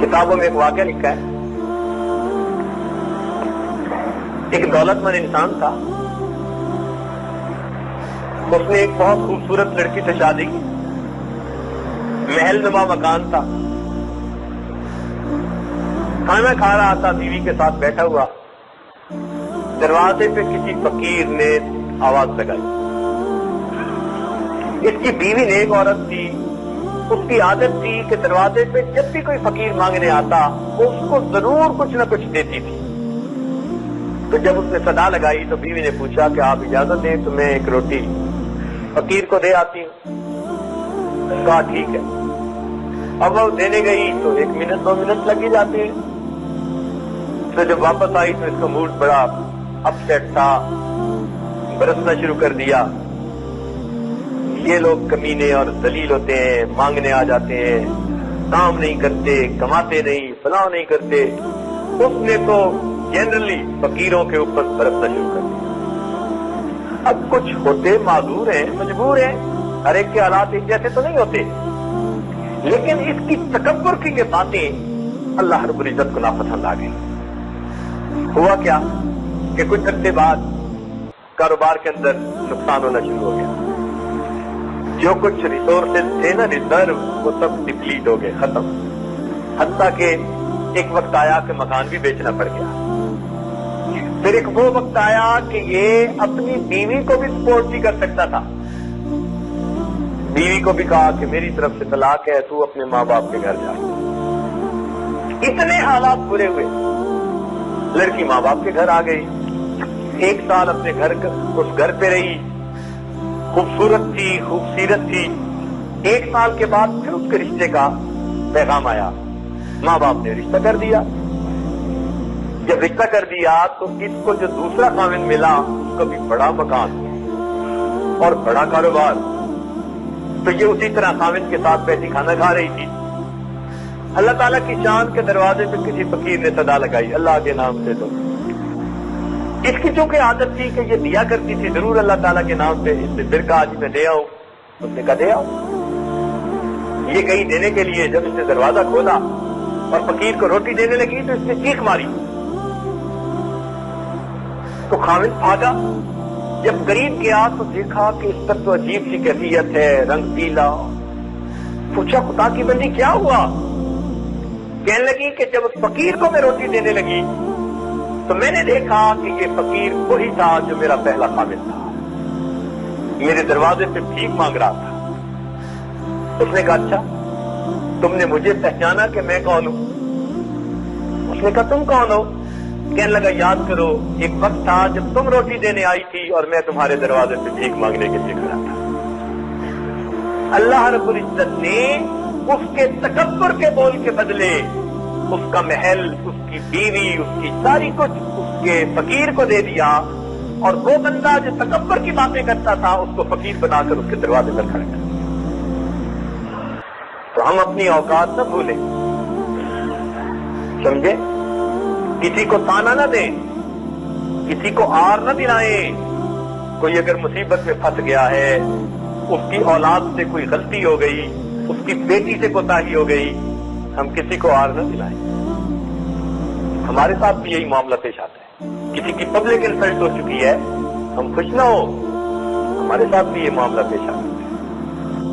کتابوں میں ایک واقعہ لکھا ہے، ایک دولت مند انسان تھا، اس نے ایک بہت خوبصورت لڑکی سے شادی کی، محل نما مکان تھا، کھانا کھا رہا تھا بیوی کے ساتھ بیٹھا ہوا، دروازے پہ کسی فقیر نے آواز لگائی۔ اس کی بیوی نیک عورت تھی، اس کی عادت تھی کہ دروازے پہ جب بھی کوئی فقیر مانگنے آتا وہ اس کو ضرور کچھ نہ کچھ دیتی تھی۔ تو جب اس نے صدا لگائی تو بیوی نے پوچھا کہ آپ اجازت دیں تو میں ایک روٹی فقیر کو دے آتی ہوں۔ کہا ٹھیک ہے۔ اب وہ دینے گئی تو 1 منٹ 2 منٹ لگ ہی جاتے ہیں۔ تو جب واپس آئی تو اس کا موڈ بڑا اپ سیٹ تھا، برسنا شروع کر دیا، یہ لوگ کمینے اور ذلیل ہوتے ہیں، مانگنے آ جاتے ہیں، کام نہیں کرتے، کماتے نہیں، فلاں نہیں کرتے۔ اس نے تو جنرلی فقیروں کے اوپر برسنا شروع کر دیا۔ اب کچھ ہوتے معذور ہیں، مجبور ہیں، ہر ایک کے حالات ایک جیسے تو نہیں ہوتے، لیکن اس کی تکبر کی یہ باتیں اللہ رب العزت کو ناپسند آ گئی۔ ہوا کیا کہ کچھ عرصے بعد کاروبار کے اندر نقصان ہونا شروع ہو گیا، جو کچھ ریسورسز تھے نا، ریزرو، وہ سب ڈپلیٹ ہو گئے، ختم، حتیٰ کہ ایک وقت آیا کہ مکان بھی بیچنا پڑ گیا۔ پھر ایک وہ وقت آیا کہ یہ اپنی بیوی کو بھی سپورٹ نہیں کر سکتا تھا، بیوی کو بھی کہا کہ میری طرف سے طلاق ہے، تو اپنے ماں باپ کے گھر جا۔ اتنے حالات برے ہوئے، لڑکی ماں باپ کے گھر آ گئی، 1 سال اپنے اس گھر پہ رہی، خوبصورت تھی، خوبصیرت تھی۔ 1 سال کے بعد پھر اس کے رشتے کا پیغام آیا، ماں باپ نے رشتہ کر دیا۔ جب رشتہ کر دیا تو اس کو جو دوسرا خاوند ملا اس کا بھی بڑا مکان اور بڑا کاروبار، تو یہ اسی طرح خاوند کے ساتھ بیٹھی کھانا کھا رہی تھی۔ اللہ تعالیٰ کی شان کے دروازے پہ کسی فقیر نے صدا لگائی، اللہ کے نام سے دو۔ اس کی چونکہ عادت تھی کہ یہ دیا کرتی تھی ضرور اللہ تعالیٰ کے نام پہ، اس نے پھر کہا جی میں دے آؤں، اس نے کہا دے آؤ۔ یہ کہیں دینے کے لیے جب اس نے دروازہ کھولا اور فقیر کو روٹی دینے لگی تو اس نے چیخ ماری، تو خاوند بھاگا، جب قریب گیا تو دیکھا کہ اس پر تو عجیب سی کیفیت ہے، رنگ پیلا۔ پوچھا خدا کی بندی کیا ہوا؟ کہنے لگی کہ جب اس فقیر کو میں روٹی دینے لگی تو میں نے دیکھا کہ یہ فقیر وہی تھا جو میرا پہلا خاوند تھا، میرے دروازے پہ بھیک مانگ رہا تھا۔ اس نے کہا اچھا تم نے مجھے پہچانا کہ میں کون ہوں؟ اس نے کہا تم کون ہو؟ کہنے لگا یاد کرو ایک وقت تھا جب تم روٹی دینے آئی تھی اور میں تمہارے دروازے پہ بھیک مانگنے کے لیے کھڑا تھا۔ اللہ رب العزت نے اس کے تکبر کے بول کے بدلے اس کا محل، اس کی بیوی، اس کی ساری کچھ اس کے فقیر کو دے دیا، اور وہ بندہ جو تکبر کی باتیں کرتا تھا اس کو فقیر بنا کر اس کے دروازے پر کھڑا کر دیا۔ تو ہم اپنی اوقات نہ بھولیں، سمجھے؟ کسی کو تانا نہ دیں، کسی کو آر نہ دلائیں۔ کوئی اگر مصیبت میں پھنس گیا ہے، اس کی اولاد سے کوئی غلطی ہو گئی، اس کی بیٹی سے کوتاہی ہو گئی، ہم کسی کو آر نہ دلائیں۔ ہمارے ساتھ بھی یہی معاملہ پیش آتا ہے، کسی کی پبلک انسلٹ ہو چکی ہے، ہم خوش نہ ہو، ہمارے ساتھ بھی یہ معاملہ پیش آتا ہے۔